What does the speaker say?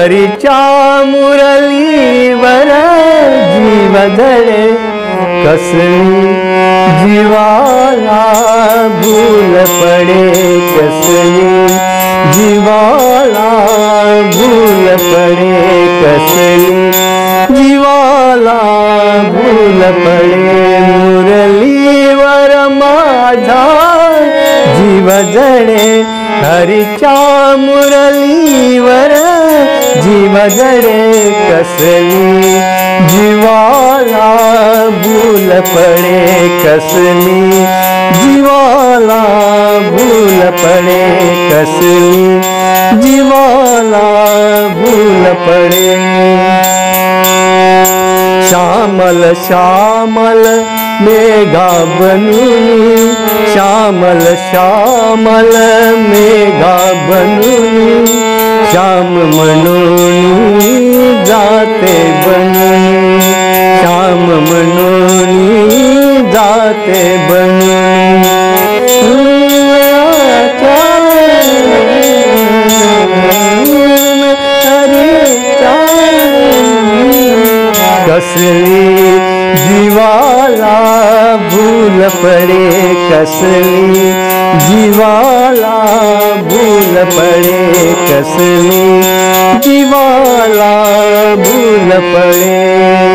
हरीच्या मुरलीवर जीव धडे कसली जीवाला भूल पडे कसली जीवाला भूल पडे कसली जीवाला भूल पडे मुरलीवर माझा जीव जडे हरीच्या मुरलीवर जीव जडे कसली जीवाला भूल पडे कसली जीवाला भूल पडे कसली जीवाला भूल पडे श्यामल श्यामल मेघा बनूनी श्यामल श्यामल मेघा बनूनी श्याम म्हणून जाते बनूनी श्याम म्हणून जाते बनूनी कसली जीवाला भूल पडे कसली जीवाला भूल पडे कसली जीवाला भूल पडे।